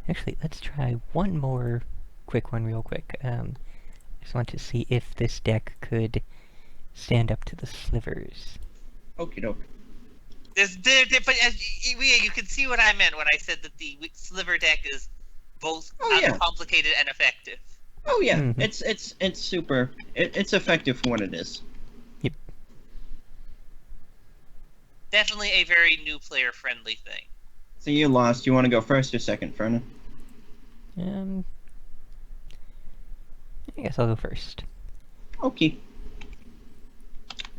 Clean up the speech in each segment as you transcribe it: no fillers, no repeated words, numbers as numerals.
Actually, let's try one more quick one real quick. Just want to see if this deck could stand up to the slivers. Okie doke. But you can see what I meant when I said that the Sliver deck is both uncomplicated and effective. Oh yeah, it's super. It's effective for what it is. Yep. Definitely a very new player friendly thing. So you lost. You want to go first or second, Fernan? I guess I'll go first. Okay.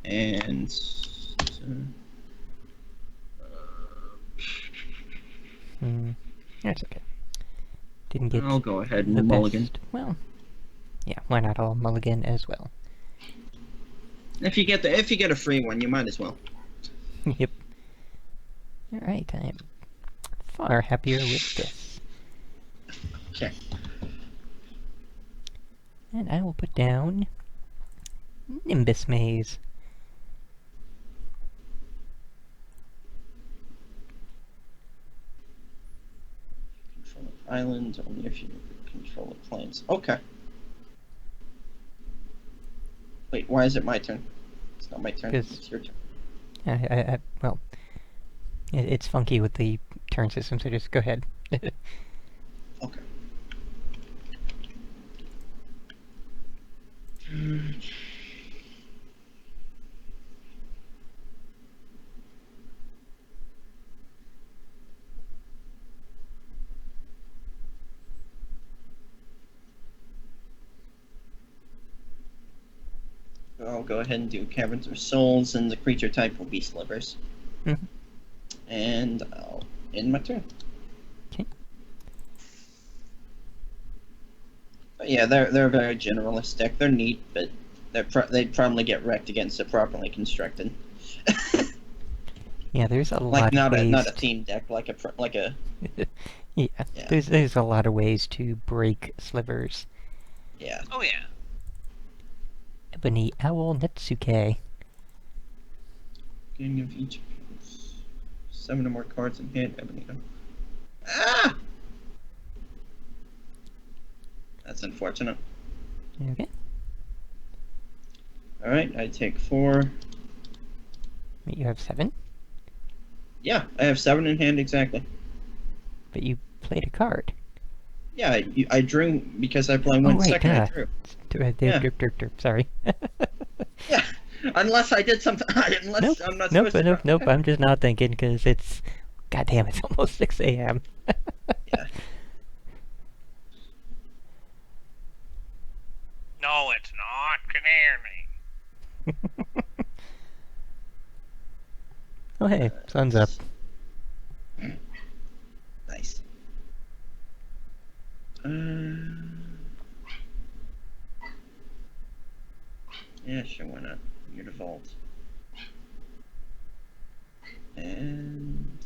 And That's okay. Didn't get. I'll go ahead the and mulligan. best. Well, yeah, why not all mulligan as well? If you get a free one, you might as well. Yep. All right, I'm far happier with this. Okay. And I will put down Nimbus Maze. Control an island only if you control the planes. Okay. Wait, why is it my turn? It's not my turn. It's your turn. Well, it's funky with the turn system, so just go ahead. Okay. I'll go ahead and do Caverns of Souls, and the creature type will be Slivers. And I'll end my turn. Okay. But yeah, they're a very generalist deck. They're neat, but they'd probably get wrecked against a properly constructed. Yeah, there's a lot of ways. Not a team deck, like a. Yeah, there's a lot of ways to break slivers. Yeah. Oh yeah. Ebony Owl Netsuke. Beginning of each. 7 or more cards in hand. Ebony Owl. Ah! That's unfortunate. Okay. Alright, I take 4. You have 7? Yeah, I have 7 in hand exactly. But you played a card. Yeah, I drew because I play 1 second. I drew. Sorry. Yeah, unless I did something. Unless I'm not supposed to. Nope. I'm just not thinking because it's. Goddamn, it's almost 6 a.m. Yeah. No, it's not. Can hear me. Oh hey, sun's up. Nice. Yeah, sure, why not? Your default. And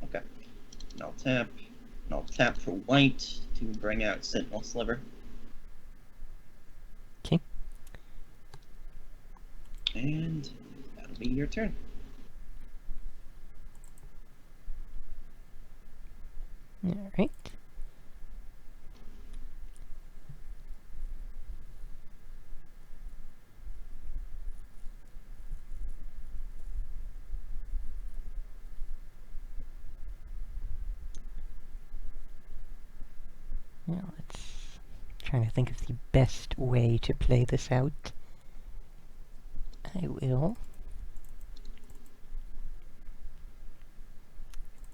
okay. And I'll tap. And I'll tap for white to bring out Sentinel Sliver. Okay. And that'll be your turn. Alright. Now let's trying to think of the best way to play this out. I will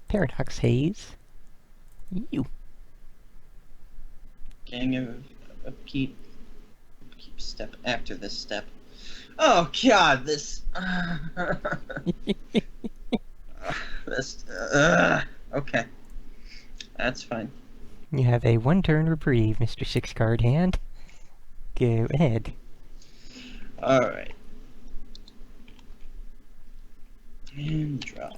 Paradox Haze. You. Gang of keep step after this step. Oh god, this this okay. That's fine. You have a 1-turn reprieve, Mr. 6-card hand. Go ahead. Alright. And draw.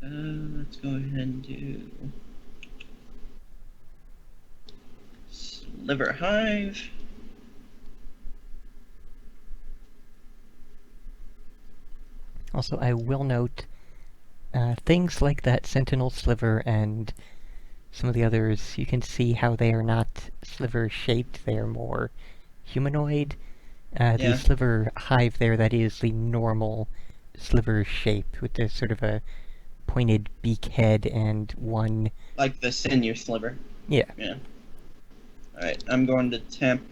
Let's go ahead and do Sliver Hive. Also, I will note, things like that Sentinel Sliver and some of the others, you can see how they are not sliver-shaped, they are more humanoid. The Yeah. Sliver Hive there, that is the normal sliver shape, with the sort of a pointed beak head and one... Like the Sinew Sliver. Yeah. Yeah. Alright, I'm going to temp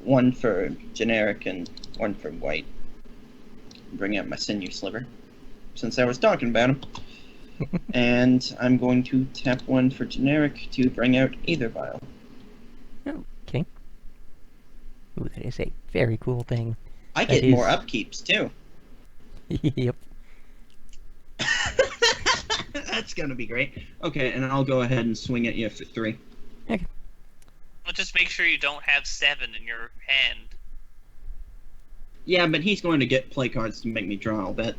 one for generic and one for white. Bring out my Sinew Sliver, since I was talking about him. And I'm going to tap one for generic to bring out Aether Vial. Okay. Ooh, that is a very cool thing. I That get more is- upkeeps, too. Yep. That's gonna be great. Okay, and I'll go ahead and swing at you for 3. Well, just make sure you don't have 7 in your hand. Yeah, but he's going to get play cards to make me draw, I'll bet.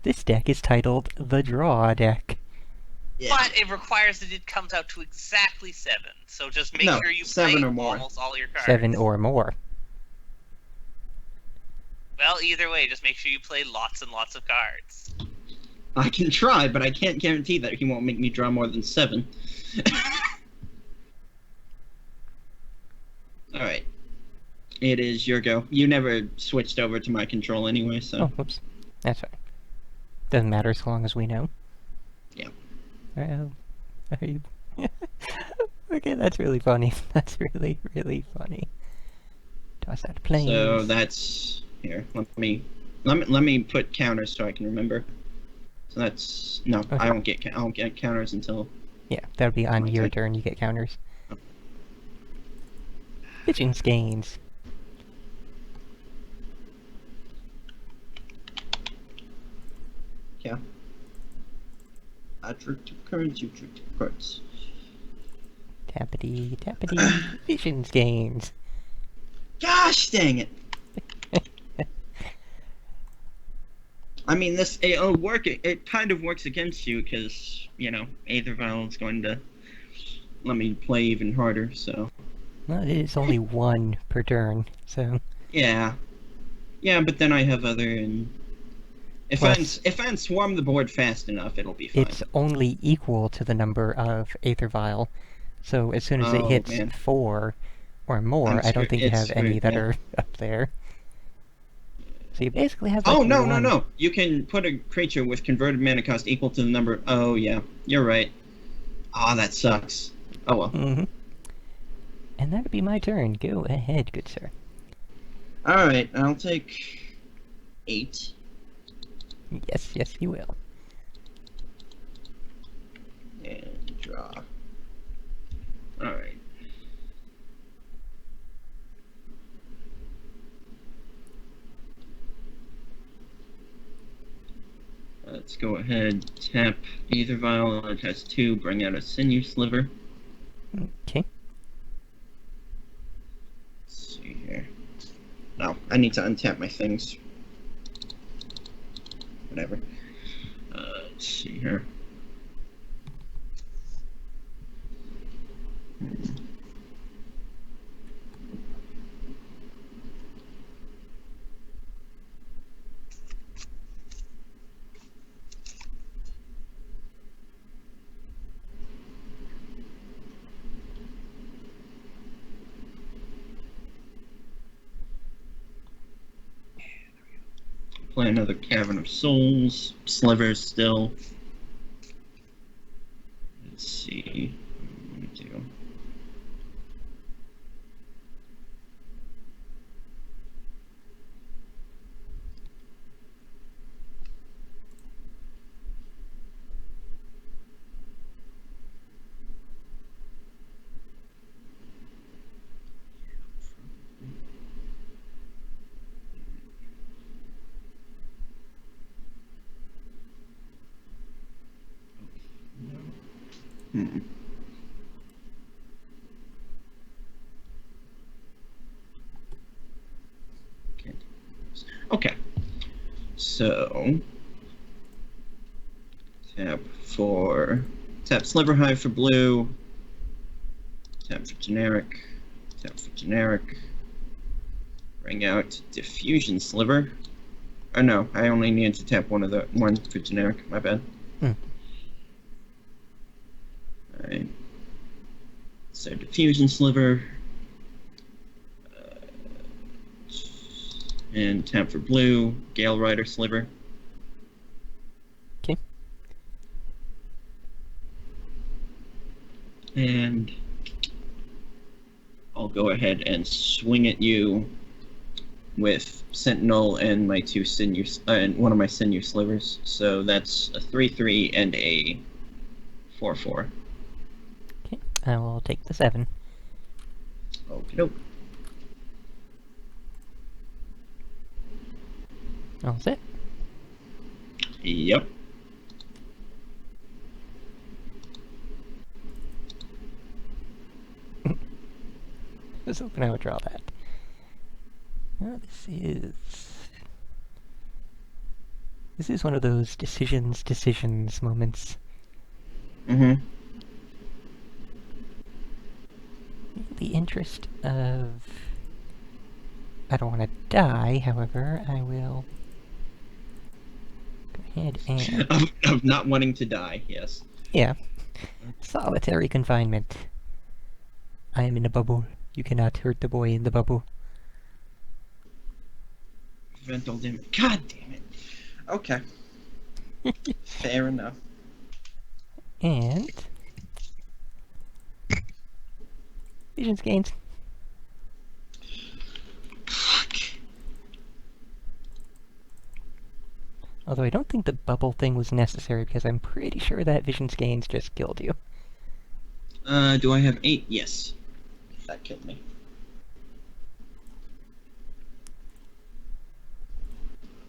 This deck is titled the Draw Deck. Yeah. But it requires that it comes out to exactly 7. So just make No, sure you 7 play or more. almost all your cards. 7 or more. Well, either way, just make sure you play lots and lots of cards. I can try, but I can't guarantee that he won't make me draw more than 7. Alright. It is your go. You never switched over to my control anyway, so... Oh, whoops. That's fine. Doesn't matter as long as we know. Yeah. Well, are you... Okay, that's really funny. That's really, really funny. Toss out planes. So that's... Here, let me put counters so I can remember. So that's... No, Okay. I won't get counters until... Yeah, that'll be on Okay. your turn, you get counters. Oh. Pigeons gains. Yeah. I drew 2 cards, you drew 2 cards. Tappity, tappity, visions gains. Gosh dang it! I mean, it'll work. It kind of works against you because, you know, Aether Vial is going to let me play even harder, so... Well, it is only 1 per turn, so... Yeah. Yeah, but then I have other, and... If I swarm the board fast enough, it'll be fine. It's only equal to the number of Aether Vial, so as soon as it Oh, hits man. 4 or more, I don't think you have any that are up there. So you basically have like Oh, no, one... no. You can put a creature with converted mana cost equal to the number... Oh, yeah. You're right. Ah, that sucks. Oh, well. Mm-hmm. And that'd be my turn. Go ahead, good sir. Alright, I'll take 8. Yes, yes, you will. And draw. Alright. Let's go ahead, tap Aether Vial. It has 2, bring out a Sinew Sliver. Okay. Let's see here. No, I need to untap my things. Whatever. Let's see here. Play another Cavern of Souls. Sliver still. Let's see. What do we do? Hmm. Okay. So tap Sliver Hive for blue. Tap for generic. Tap for generic. Bring out diffusion sliver. Oh no, I only need to tap one for generic. My bad. Alright. So diffusion sliver. And tap for blue, Gale Rider sliver. Okay. And I'll go ahead and swing at you with Sentinel and my two sinew and one of my sinew slivers. So that's a 3/3 and a 4/4. Okay, I will take the 7. Okie doke. All set. Yep. I was hoping I would draw that. Oh, this is one of those decisions moments. Mm-hmm. In the interest of... I don't want to die, however, I will go ahead and... Of not wanting to die, yes. Yeah. Solitary confinement. I am in a bubble. You cannot hurt the boy in the bubble. Prevent all damage. God damn it. Okay. Fair enough. And... Visions gains. Fuck. Although I don't think the bubble thing was necessary, because I'm pretty sure that Visions gains just killed you. Do I have 8? Yes. That killed me.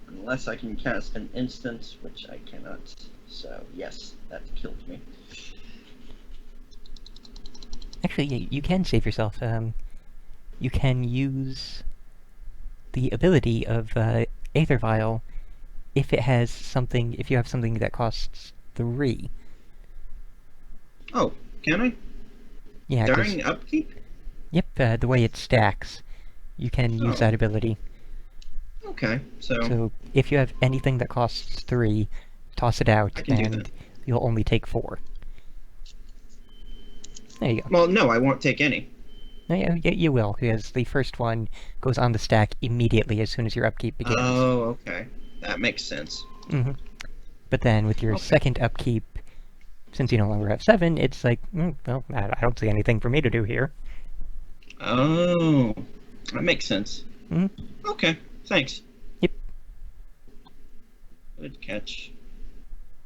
Unless I can cast an instant, which I cannot. So, yes, that killed me. Actually, yeah, you can save yourself. You can use the ability of Aether Vial if it has something. If you have something that costs 3. Oh, can I? Yeah. During upkeep? Yep. The way it stacks, you can use that ability. Okay, so... So if you have anything that costs 3, toss it out, I can do and that. you'll only take 4. There you go. Well, no, I won't take any. No, yeah, you will, because the first one goes on the stack immediately as soon as your upkeep begins. Oh, okay. That makes sense. Mm-hmm. But then with your second upkeep, since you no longer have 7, it's like, well, I don't see anything for me to do here. Oh, that makes sense. Mm-hmm. Okay, thanks. Yep. Good catch.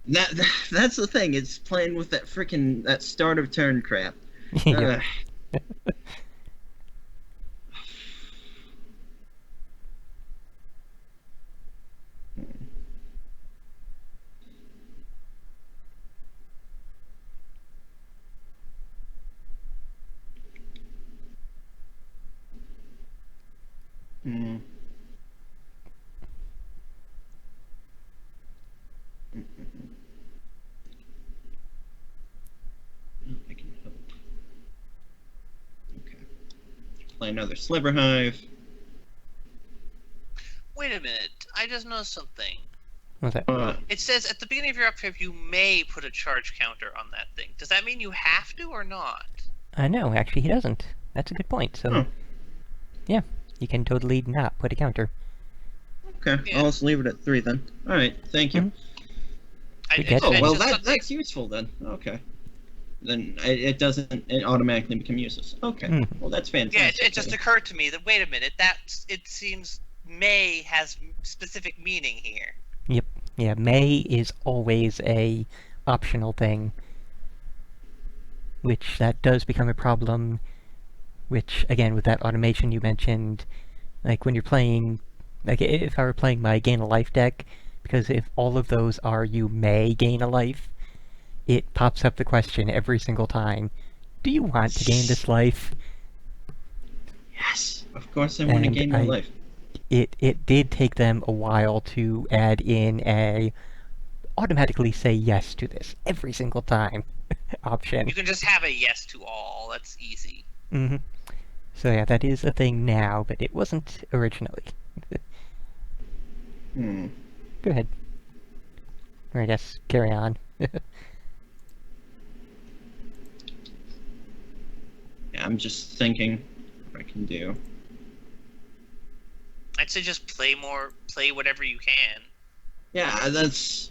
That's the thing. It's playing with that start of turn crap. Yep. Hmm. I can help. Okay. Play another Sliver Hive. Wait a minute. I just noticed something. What's that? It says at the beginning of your upkeep you may put a charge counter on that thing. Does that mean you have to or not? No, actually he doesn't. That's a good point. So, yeah, you can totally not put a counter. Okay, Yeah. I'll just leave it at 3 then. Alright, thank you. Good catch. Oh, well, that's useful then. Okay. Then it automatically become useless. Okay, well that's fantastic. Yeah, it just occurred to me that, wait a minute, it seems may has specific meaning here. Yep. Yeah, may is always a optional thing. Which that does become a problem, which, again, with that automation you mentioned, like when you're playing, like if I were playing my Gain a Life deck, because if all of those are you may gain a life, it pops up the question every single time, do you want to gain this life? Yes, of course I want to gain my life. it did take them a while to add in a automatically say yes to this every single time option. You can just have a yes to all. That's easy. Mm-hmm. So yeah, that is a thing now, but it wasn't originally. Hmm. Go ahead. Or I guess carry on. Yeah, I'm just thinking what I can do. I'd say just play whatever you can. Yeah, that's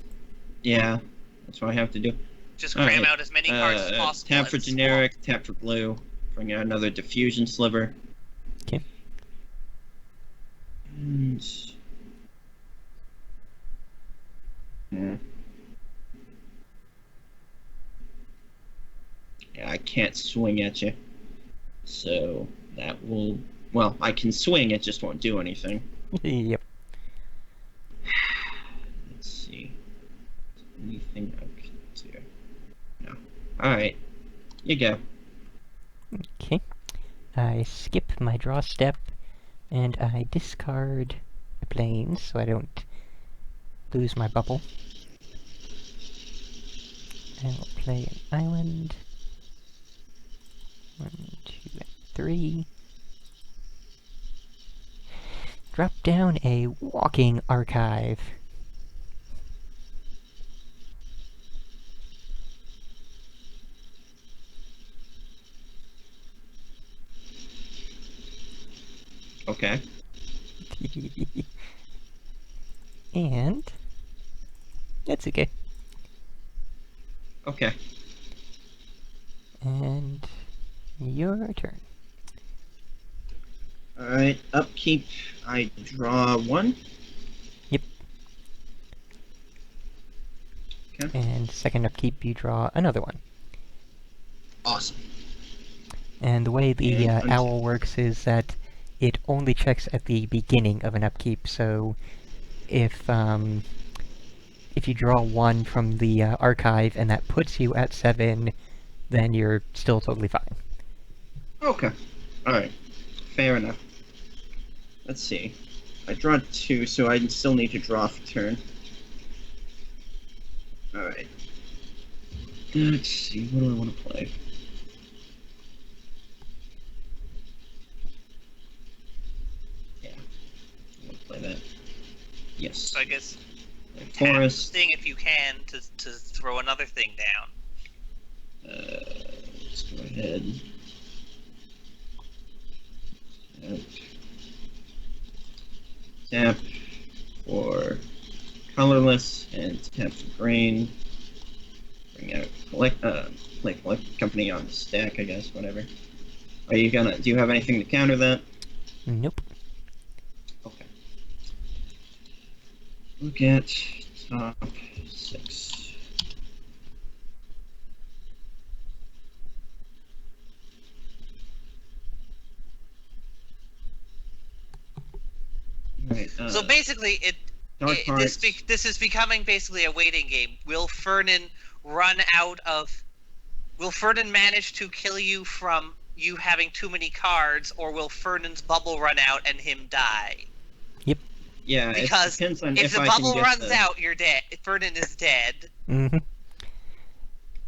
what I have to do. Just cram out as many cards as possible. Tap for generic, tap for blue. Bring out another diffusion sliver. Okay. And... Yeah, I can't swing at you. So that will... Well, I can swing, it just won't do anything. Yep. Let's see. Anything I can do? No. Alright. You go. Okay. I skip my draw step, and I discard the planes so I don't lose my bubble. I will play an island. 1, 2, and 3. Drop down a walking archive. Okay. And that's okay. Okay. And your turn. Alright, upkeep, I draw 1. Yep. Okay. And second upkeep, you draw another one. Awesome. And the way the And owl works is that it only checks at the beginning of an upkeep, so if you draw 1 from the archive and that puts you at 7, then you're still totally fine. Okay. Alright. Fair enough. Let's see. I draw 2, so I still need to draw for turn. Alright. Let's see, what do I want to play? Yeah. I want to play that. Yes. So I guess Forest. thing if you can to throw another thing down. Let's go ahead. Tap for colorless and tap for green. Bring out collect company on stack, I guess, whatever. Do you have anything to counter that? Nope. Okay. Look at top 6. Right, So basically, Dark this is becoming basically a waiting game. Will Fernan manage to kill you from you having too many cards, or will Fernan's bubble run out and him die? Yep. Yeah, Because it depends on if the I bubble can runs out, you're dead. Fernan is dead. Mm-hmm.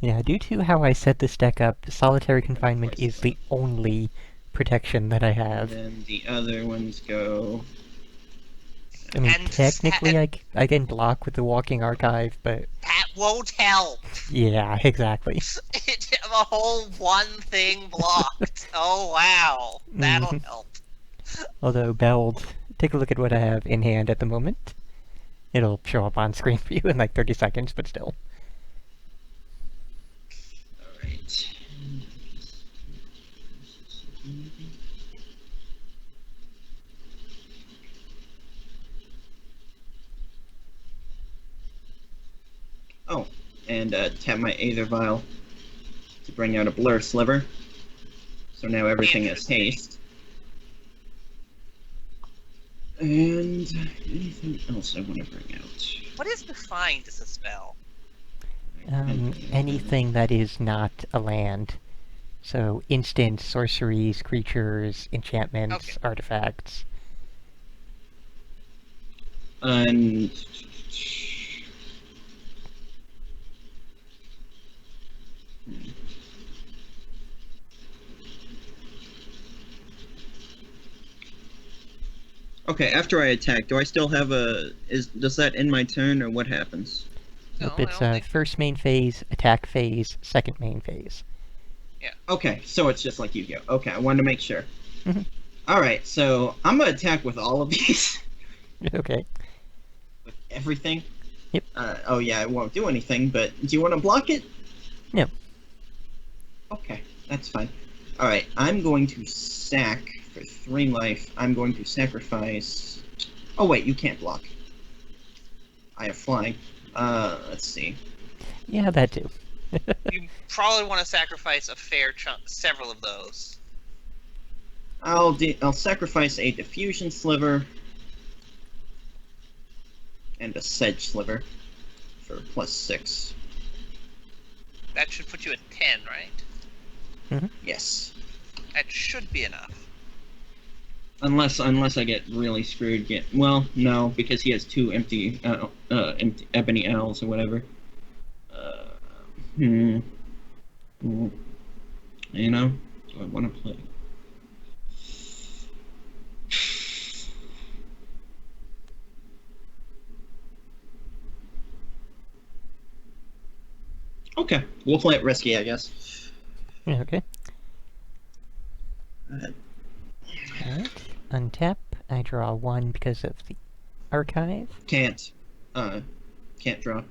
Yeah, due to how I set this deck up, solitary confinement is the only protection that I have. And then the other ones go... I mean, And technically I can block with the walking archive, but... That won't help. Yeah, exactly. The whole one thing blocked. Oh, wow. That'll help. Although, Beld, take a look at what I have in hand at the moment. It'll show up on screen for you in like 30 seconds, but still. Alright. Oh, and tap my Aether Vial to bring out a Blur Sliver. So now everything is haste. And anything else I want to bring out? What is Defined as a spell? Anything that is not a land. So, instants, sorceries, creatures, enchantments, artifacts. And okay, after I attack, do I still have does that end my turn, or what happens? No, Nope, I it's don't think. first main phase, attack phase, second main phase. Okay, so it's just like Yu-Gi-Oh! Okay, I wanted to make sure. Mhm. Alright, so I'm gonna attack with all of these. Okay. With everything. Yep. Oh yeah, it won't do anything, but do you want to block it? No. Okay, that's fine. Alright, I'm going to sack for 3 life. I'm going to sacrifice... Oh wait, you can't block. I have flying. Let's see. Yeah, that too. You probably want to sacrifice a fair chunk, several of those. I'll sacrifice a diffusion sliver and a sedge sliver for +6. That should put you at 10, right? Yes. That should be enough. Unless I get really screwed. Well, no, because he has 2 empty ebony owls or whatever. You know, do I want to play? Okay, we'll play it risky, I guess. Okay. Go ahead. Alright. Untap. I draw 1 because of the archive. Can't draw.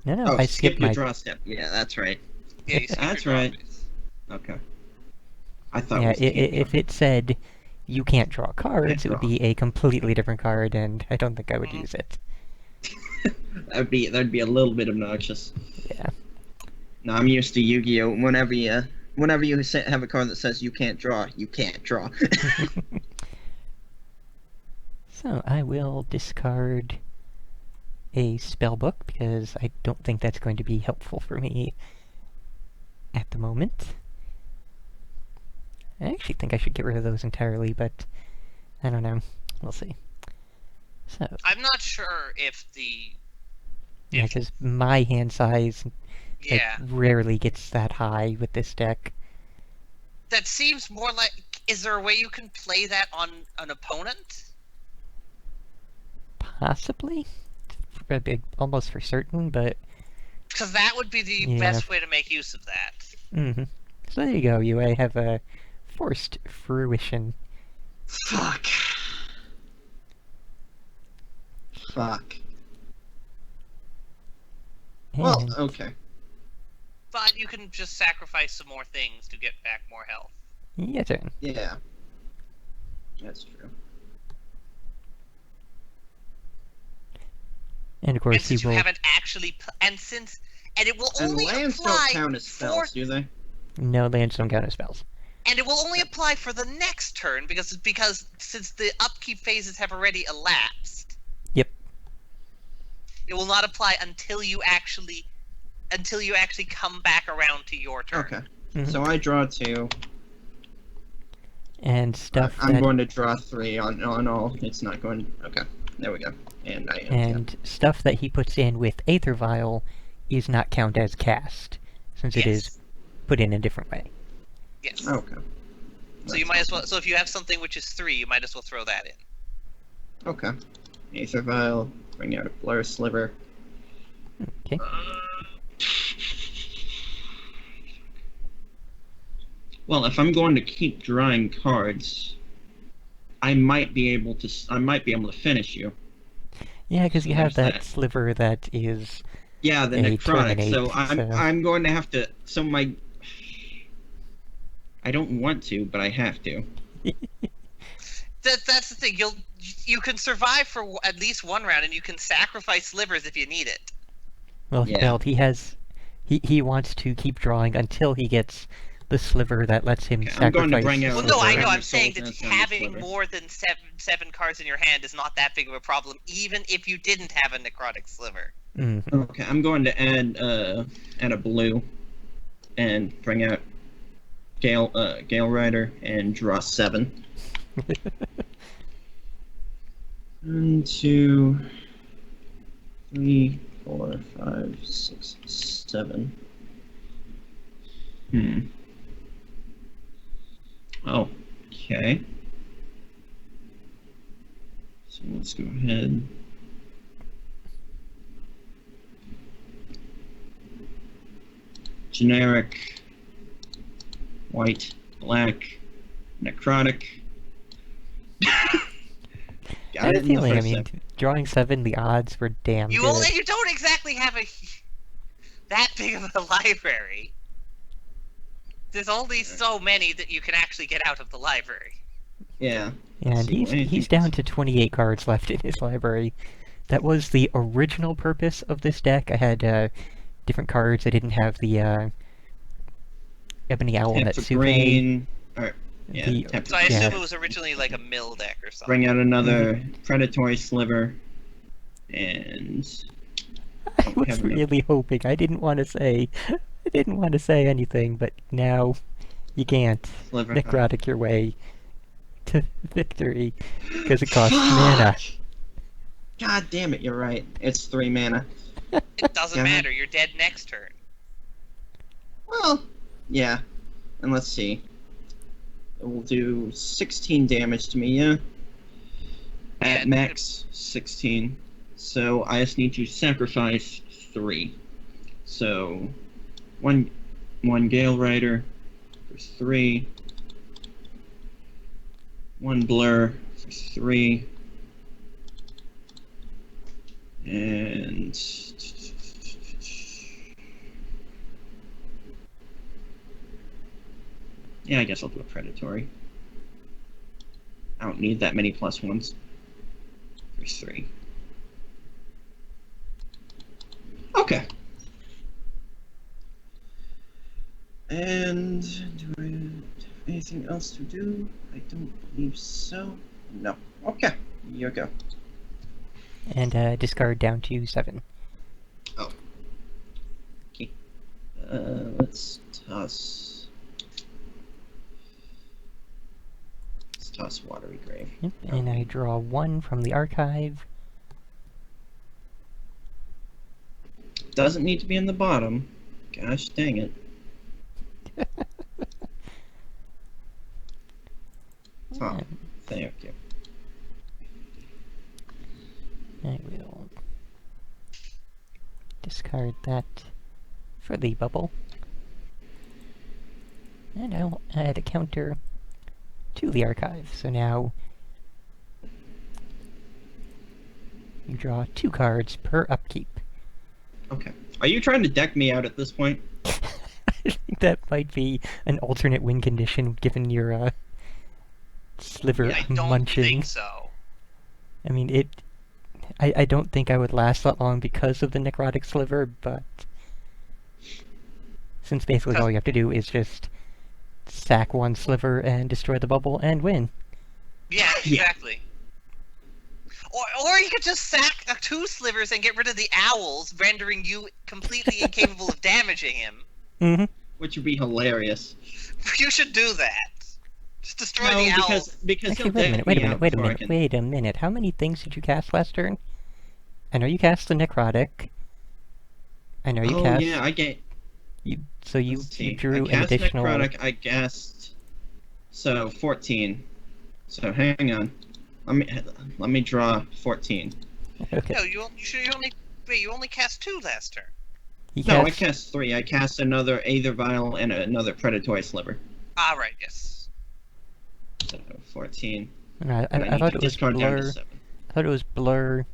No, Oh, I skip skipped your my... draw step. Yeah, that's right. Yeah, you skip That's your draw right. phase. Okay. I thought Yeah, it was if it said you can't draw cards, it would draw. be a completely different card, and I don't think I would use it. that'd be a little bit obnoxious. Yeah. No, I'm used to Yu-Gi-Oh. Whenever you have a card that says you can't draw, you can't draw. So, I will discard a spellbook, because I don't think that's going to be helpful for me at the moment. I actually think I should get rid of those entirely, but I don't know. We'll see. So, I'm not sure if the... yeah, because my hand size Yeah. rarely gets that high with this deck. That seems more like... Is there a way you can play that on an opponent? Possibly? Almost for certain, but... Because that would be the Yeah. best way to make use of that. So there you go, you have a forced fruition. Fuck. Well, And okay. But you can just sacrifice some more things to get back more health. your turn. Yeah. That's true. And of And course since he you will... haven't actually... And it will And only lands don't apply count as spells, do they? No, lands don't count as spells. And it will only apply for the next turn because since the upkeep phases have already elapsed. Yep. It will not apply until you actually come back around to your turn. Okay. So I draw 2. And stuff I'm that... going to draw 3 on all. It's not going... Okay. There we go. And I... And stuff that he puts in with Aether Vial is not count as cast, since it is put in a different way. Yes. Okay. So you might as well. So if you have something which is 3, you might as well throw that in. Okay. Aether Vial. Bring out a Blur Sliver. Okay. Well, if I'm going to keep drawing cards, I might be able to finish you. Yeah, because you have There's that that. sliver that is... Yeah, the a necrotic. So terminate, I'm going to have to. So my. I don't want to, but I have to. That's the thing. You can survive for at least one round, and you can sacrifice slivers if you need it. Well, Yeah. Belt, he wants to keep drawing until he gets the sliver that lets him Okay, I'm going sacrifice... to bring out Well, Yeah, no, I sliver. know. I'm Your saying soul's that not sound having sliver. more than seven cards in your hand is not that big of a problem, even if you didn't have a necrotic sliver. Okay, I'm going to add a blue, and bring out Gale Rider and draw 7. 1, 2, 3, 4, 5, 6, 7. Oh, okay. So let's go ahead. Generic, white, black, necrotic. I had a feeling, I mean, drawing 7, the odds were damn You good. you don't exactly have that big of a library. There's only so many that you can actually get out of the library. Yeah. And he's down to 28 cards left in his library. That was the original purpose of this deck. I had different cards. I didn't have the Ebony Owl Netsuke. Green. Or, yeah, so I assume it was originally like a mill deck or something. Bring out another predatory sliver, and I was really hoping. I didn't want to say anything, but now you can't necrotic your way to victory because it costs mana. God damn it! You're right. It's 3 mana. It doesn't matter. You're dead next turn. Well, yeah. And let's see. It will do 16 damage to me, yeah? At max, 16. So I just need to sacrifice 3. So, one Gale Rider for 3. 1 Blur for 3. And... yeah, I guess I'll do a predatory. I don't need that many +1s. There's 3. Okay. And do I have anything else to do? I don't believe so. No. Okay. You go. And discard down to 7. Oh. Okay. Let's toss. Toss Watery Grave. Yep, and I draw 1 from the archive. Doesn't need to be in the bottom. Gosh dang it. Top. Thank you. I will discard that for the bubble. And I'll add a counter to the archive. So now you draw 2 cards per upkeep. Okay. Are you trying to deck me out at this point? I think that might be an alternate win condition given your sliver munching. I don't think so. I mean, I don't think I would last that long because of the necrotic sliver, but since basically all you have to do is just sack 1 sliver and destroy the bubble and win. Yeah, exactly. Or you could just sack 2 slivers and get rid of the owls, rendering you completely incapable of damaging him. Mm-hmm. Which would be hilarious. You should do that. Just destroy the owls. Because actually, wait a minute. How many things did you cast last turn? I know you cast the necrotic. I know you cast... yeah, I get... You drew an additional... necrotic, I cast... So, 14. So, hang on. Let me draw 14. Okay. No, you only cast 2 last turn. I cast 3. I cast another Aether Vial and another Predatory Sliver. Ah, right, yes. So, 14. I thought it was Blur. I thought it was Blur,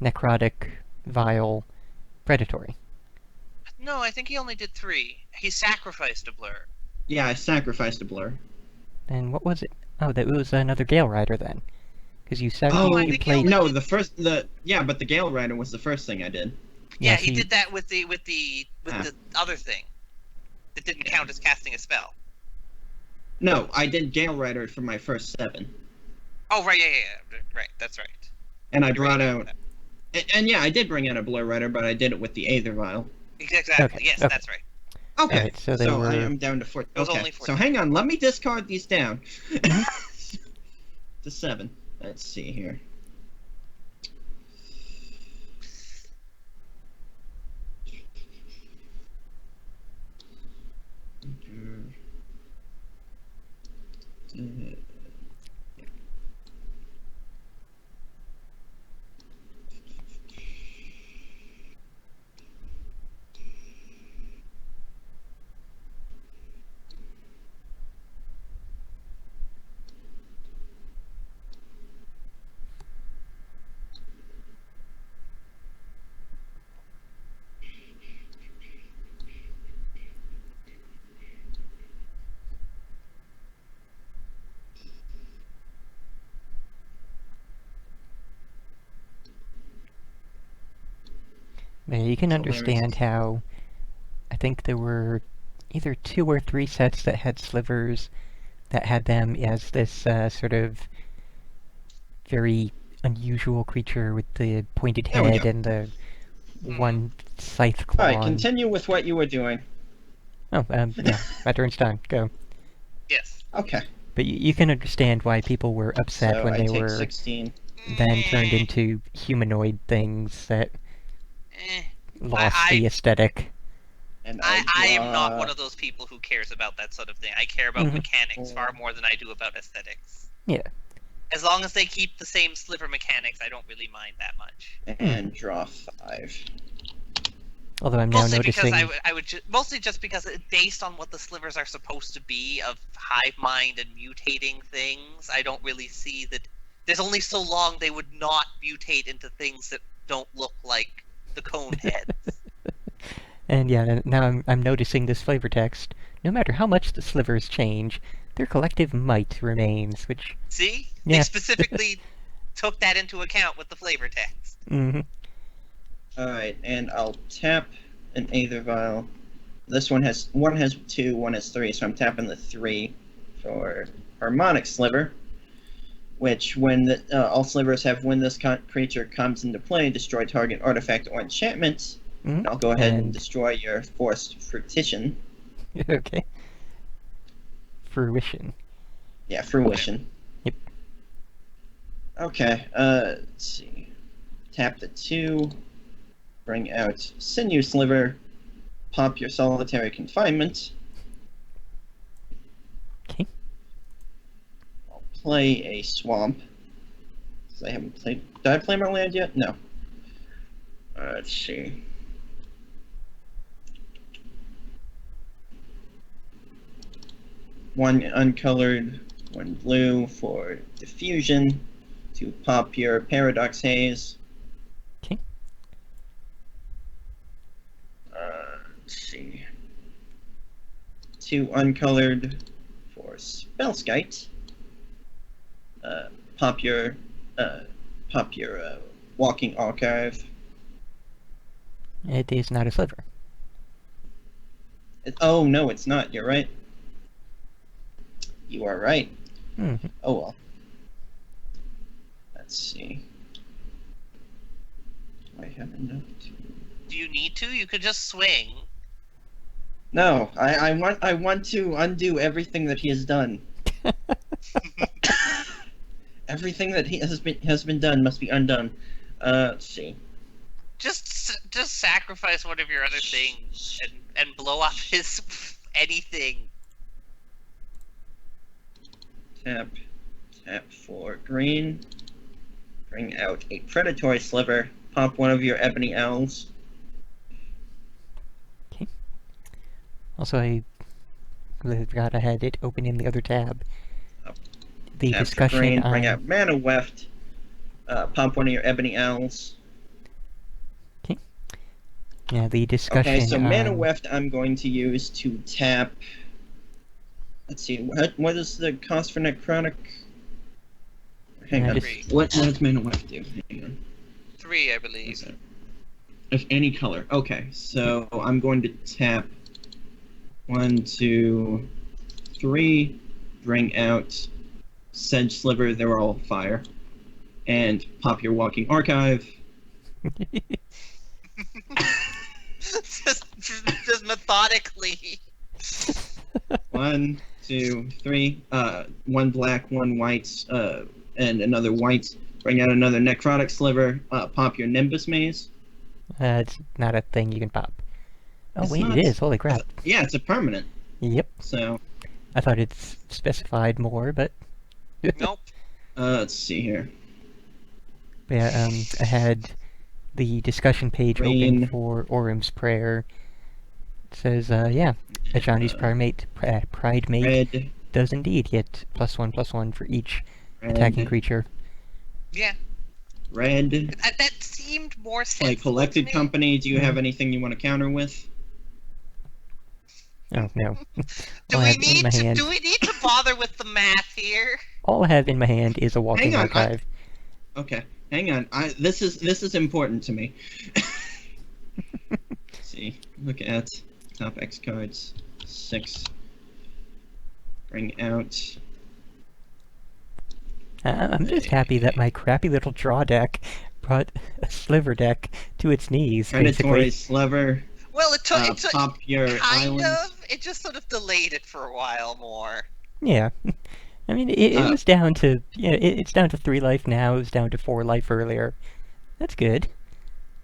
Necrotic, Vial, Predatory. No, I think he only did 3. He sacrificed a Blur. Yeah, I sacrificed a Blur. And what was it? Oh, that was another Gale Rider then. Because you said you played... No, but the Gale Rider was the first thing I did. Yeah, he did that with the other thing. It didn't count as casting a spell. No, I did Gale Rider for my first 7. Oh, right, yeah. Right, that's right. And I brought out... And yeah, I did bring out a Blur Rider, but I did it with the Aether Vial. Exactly, okay. Yes, Okay. That's right. Okay, right, so I am down to 4. Only 14. So hang on, let me discard these down. To 7. Let's see here. Yeah, you can It's understand how I think there were either 2 or 3 sets that had slivers that had them as this sort of very unusual creature with the pointed There we head go. and the one scythe claw. Alright, continue with what you were doing. Oh, yeah, my turn's done. Go. Yes. Okay. But you can understand why people were upset So when I they take were 16. then turned into humanoid things that Eh. lost the aesthetic. And I am not draw- one of those people who cares about that sort of thing. I care about Mhm. mechanics far more than I do about aesthetics. Yeah. As long as they keep the same sliver mechanics, I don't really mind that much. and draw 5. Although I'm now Mostly noticing... because I would mostly just because based on what the slivers are supposed to be of hive mind and mutating things, I don't really see that. There's only so long they would not mutate into things that don't look like the cone heads. And yeah, now I'm noticing this flavor text. No matter how much the slivers change, their collective might remains, which... See? Yeah. They specifically took that into account with the flavor text. Mm-hmm. Alright, and I'll tap an Aether Vial. This one has 2, one has 3, so I'm tapping the 3 for Harmonic Sliver, which when all slivers have when this creature comes into play, destroy target artifact or enchantment. Mm-hmm. And I'll go ahead and destroy your Forced Fruition. Okay. Fruition. Yeah, Fruition. Yep. Okay, let's see. Tap the 2, bring out Sinew Sliver, pop your Solitary Confinement. Okay. I'll play a Swamp. Because I haven't played... Did I play my land yet? No. Let's see. One uncolored, one blue for Diffusion to pop your Paradox Haze. Okay. Let's see. 2 uncolored for Spellskite. Pop your Walking Archive. It is not a sliver. Oh no, it's not. You're right. You are right. Mm-hmm. Oh well. Let's see. Do I have enough to... Do you need to? You could just swing. No, I want to undo everything that he has done. Everything that he has been done must be undone. Let's see. Just sacrifice one of your other things and blow up his anything. Tap for green. Bring out a Predatory Sliver. Pop one of your Ebony Owls. Okay. Also, I forgot I had it open in the other tab. The Tap for discussion green. on... Bring out Mana Weft. Pop one of your Ebony Owls. Yeah, the discussion Okay, so Mana on... Weft I'm going to use to tap... Let's see, what is the cost for Necrotic? Hang on. just- What does Mana Weft do? Hang on. 3, I believe. Of any color. Okay, so I'm going to tap 1, 2, 3, bring out Sedge Sliver, they're all fire, and pop your Walking Archive. just methodically. 1, 2, 3, 1 black, 1 white, and another white. Bring out another Necrotic Sliver, pop your Nimbus Maze. It's not a thing you can pop. Oh It's wait, not. it is. Holy crap. Yeah, it's a permanent, Yep. so... I thought it's specified more, but... Nope. let's see here. Yeah, I had the discussion page Green. open for Orum's Prayer. It says, yeah, Ajani's Pride Mate Red, does indeed get +1/+1 for each red, attacking creature. Yeah. red. That seemed more sensible Like Collected to me. Company, do you have anything you want to counter with? Oh, no. Do All I we have in need my to hand... do we need to bother with the math here? All I have in my hand is a Walking on, Archive. Okay, hang on. This is important to me. Look at top X cards. 6. Bring out. I'm just happy that my crappy little draw deck brought a Sliver deck to its knees, Predatory basically. Sliver. Well, it took Pop your kind island. of. It just sort of delayed it for a while more. Yeah. I mean, it was down to, it's down to 3 life now, it was down to 4 life earlier. That's good.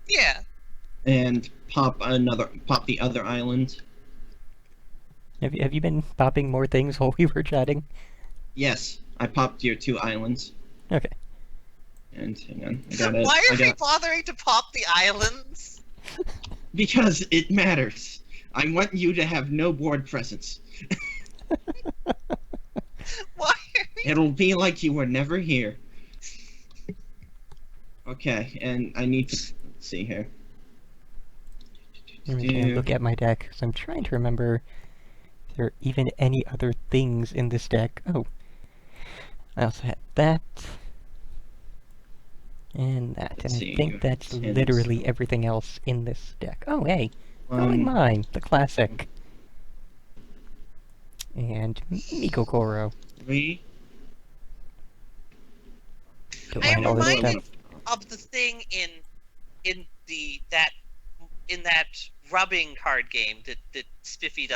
Yeah. And pop the other island. Have you been popping more things while we were chatting? Yes, I popped your 2 islands. Okay. And hang on, I got it. Why are we bothering to pop the islands? Because it matters. I want you to have no board presence. Why are we... It'll be like you were never here. Okay, and I need to let's see here. I'm going to look at my deck, because I'm trying to remember if there are even any other things in this deck. Oh. I also had that. And that. Let's and see, I think that's tens. literally everything else in this deck. Oh, hey. Calling Mine, the classic. And Mikokoro. 3. Don't I am mind all this reminded stuff. of the thing in that rubbing card game that Spiffy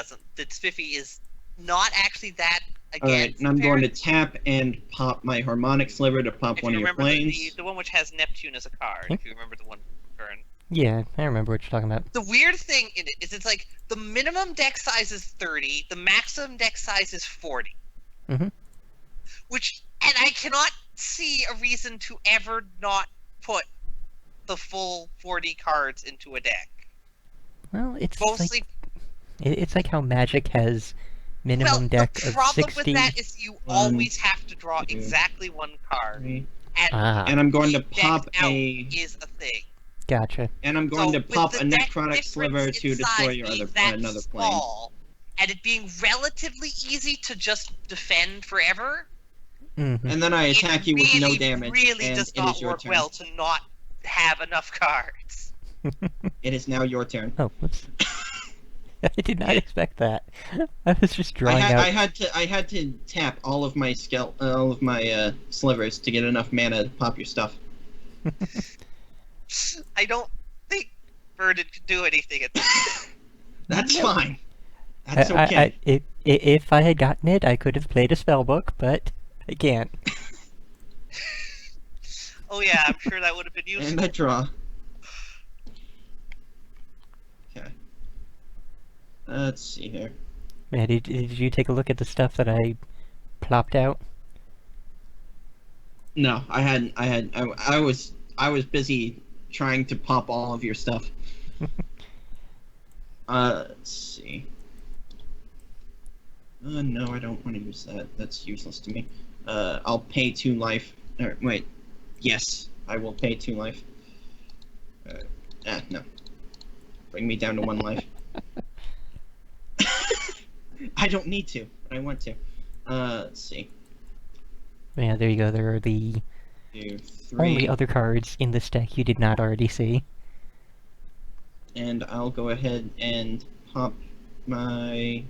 is not actually that against. Alright, and I'm going to tap and pop my Harmonic Sliver to pop If one you of your remember planes. the one which has Neptune as a card, if you remember the one turn. Yeah, I remember what you're talking about. The weird thing in it is it's like the minimum deck size is 30, the maximum deck size is 40. Mhm. And I cannot see a reason to ever not put the full 40 cards into a deck. Well, it's Mostly, it's like how Magic has minimum deck the of problem 60. with that is you always have to draw exactly one card. 3. And And I'm going to deck pop out a is a thing. Gotcha. and I'm going So to pop with a the deck Necrotic Sliver difference to in destroy size your being other that another plane. small, and it being relatively easy to just defend forever, Mm-hmm. And then I attack you with no damage, really and does it not is your work turn. well to not have enough cards. It is now your turn. Oh, whoops. I did not expect that. I was just drawing out. I had to tap all of my slivers to get enough mana to pop your stuff. I don't think Verdant could do anything at this. That's fine. That's okay. If I had gotten it, I could have played a spellbook, but I can't. Oh yeah, I'm sure that would have been useful. And I draw. Okay. Let's see here. Yeah, did you take a look at the stuff that I plopped out? No, I hadn't. I was busy trying to pop all of your stuff. Let's see. No, I don't want to use that. That's useless to me. I'll pay 2 life. Wait. Yes, I will pay 2 life. No. Bring me down to 1 life. I don't need to, but I want to. Let's see. Yeah, there you go. There are the 2, 3. only other cards in this deck you did not already see. And I'll go ahead and pop my...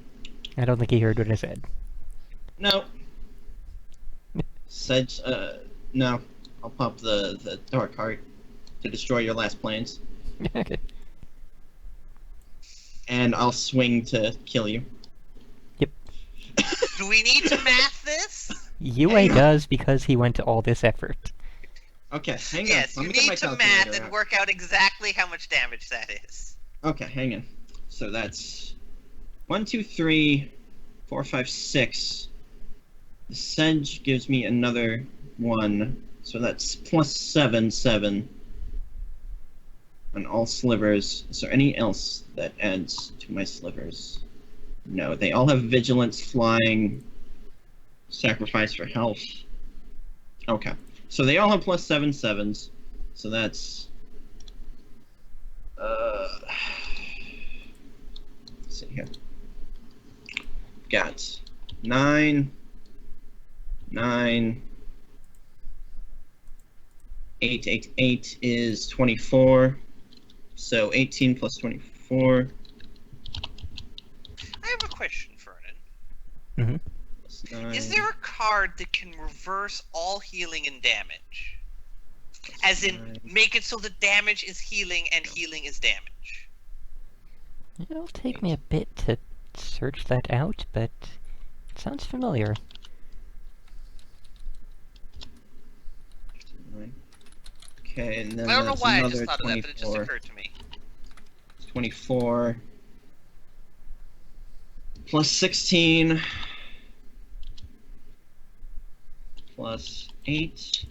I don't think he heard what I said. No. Sedge, no. I'll pop the Dark Heart to destroy your last planes. Okay. And I'll swing to kill you. Yep. Do we need to math this? UA does because he went to all this effort. Okay, hang on. Yes, Let you me get my need to calculator math and out. work out exactly how much damage that is. Okay, hang on. So that's 1, 2, 3, 4, 5, 6. The Sedge gives me another 1, so that's plus 7, 7 on all slivers. Is there any else that adds to my slivers? No, they all have vigilance, flying, sacrifice for health. Okay, so they all have plus 7, 7s. So that's let's see here. Got 9, 9, 8, 8, 8 is 24. So 18 plus 24. question, Fernan. Hmm. Plus 9, Is there a card that can reverse all healing and damage? plus As in, 9. make it so that damage is healing and healing is damage. It'll take me a bit to search that out, but it sounds familiar. 9. Okay, and then I don't know that's why I another just thought of that, but it just 24. occurred to me. 24 plus 16 plus 8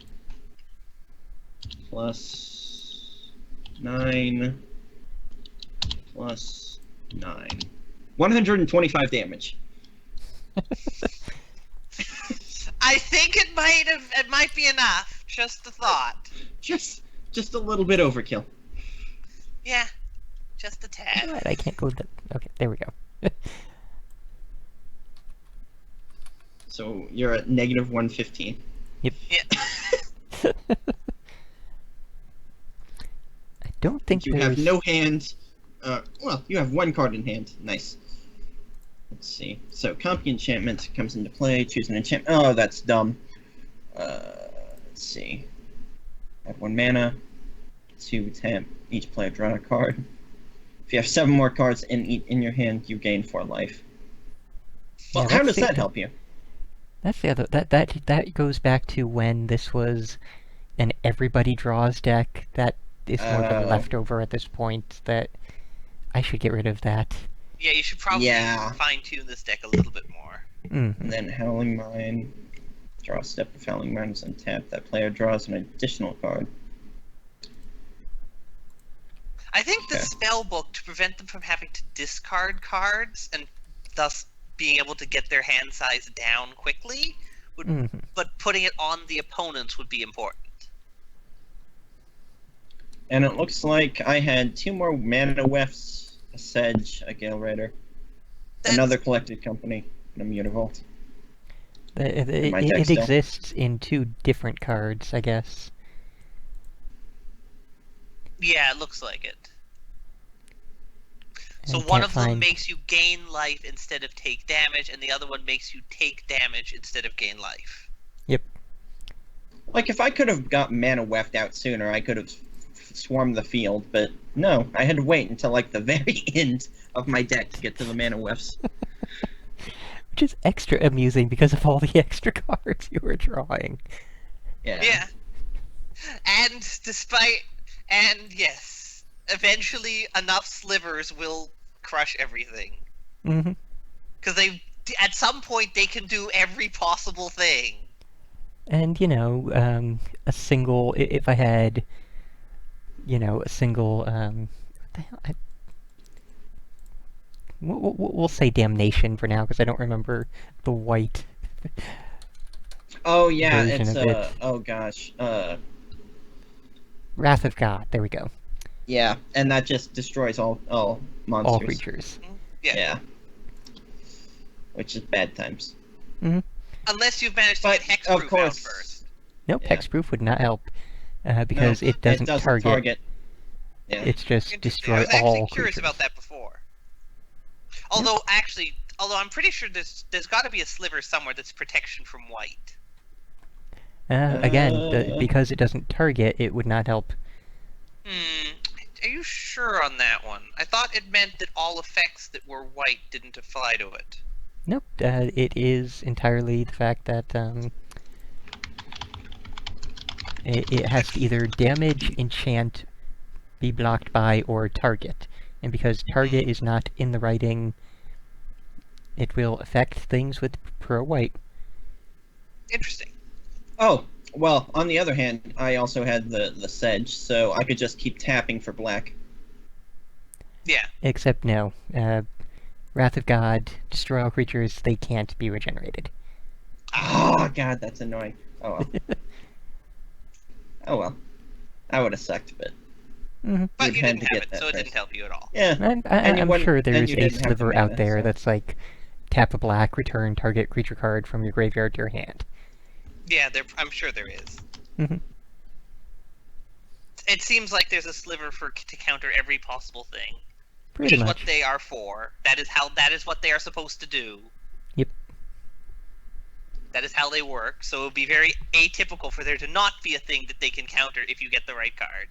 plus 9 plus 9. 125 damage. I think it might be enough. Just a thought. Just a little bit overkill. Yeah, just a tad. What? I can't go to... Okay, there we go. So you're at negative 115. Yeah. I don't think You there's... have no hand. Well, you have one card in hand. Nice. Let's see. So, Comp Enchantment comes into play. Choose an enchantment. Oh, that's dumb. Let's see. Add 1 mana. 2 tap. Each player draw a card. If you have 7 more cards in your hand, you gain 4 life. Well, Yeah, how that's does the- that help you? That's the other... That goes back to when this was an everybody draws deck. That is more of a Oh. leftover at this point. That I should get rid of that. Yeah, you should probably Yeah. fine-tune this deck a little bit more. Mm-hmm. And then Howling Mine. Draw a step of Howling Mine is untapped. That player draws an additional card. I think the Okay. spell book, to prevent them from having to discard cards and thus being able to get their hand size down quickly, Mm-hmm. but putting it on the opponents would be important. And it looks like I had 2 more mana wefts, a Sedge, a Gale Rider, another collected company, and a Mutavault. It, my it, deck it still. exists in 2 different cards, I guess. Yeah, it looks like it. So And one can't of them find- makes you gain life instead of take damage, and the other one makes you take damage instead of gain life. Yep. Like, if I could have got mana weft out sooner, I could have swarmed the field, but no, I had to wait until, like, the very end of my deck to get to the mana wefts. Which is extra amusing because of all the extra cards you were drawing. Yeah. Yeah. And yes, eventually enough slivers will crush everything. Mm-hmm. Because at some point, they can do every possible thing. And, a single... If I had, a single... what the hell? We'll say damnation for now, because I don't remember the white... Oh, yeah, version it's, of it. oh gosh, Wrath of God, there we go. yeah, and that just destroys all monsters. All creatures. Yeah. Yeah. Which is bad times. Unless you've managed to But, get Hexproof of out course, first. Nope, Yeah. hexproof would not help, because No, it doesn't target. target. Yeah. It's just Interesting. destroy I was actually all curious creatures. about that before. Although I'm pretty sure there's got to be a sliver somewhere that's protection from white. Again, because it doesn't target, it would not help. Are you sure on that one? I thought it meant that all effects that were white didn't apply to it. Nope, it is entirely the fact that it has to either damage, enchant, be blocked by, or target. And because target is not in the writing, it will affect things with pro white. Interesting. Oh, well, on the other hand, I also had the Sedge, so I could just keep tapping for black. Yeah. Except no. Wrath of God, destroy all creatures, they can't be regenerated. Oh, God, that's annoying. Oh, well. Oh, well. That would have sucked, but... Mm-hmm. But You'd you had didn't to have get it, that so it first. didn't help you at all. Yeah. I'm you sure wouldn't- and there's you a didn't have the sliver out mana, there so- that's like, tap a black, return target creature card from your graveyard to your hand. Yeah, I'm sure there is. Mhm. It seems like there's a sliver to counter every possible thing. Pretty which is what much. they are for. That is what they are supposed to do. Yep. That is how they work. So it would be very atypical for there to not be a thing that they can counter if you get the right card.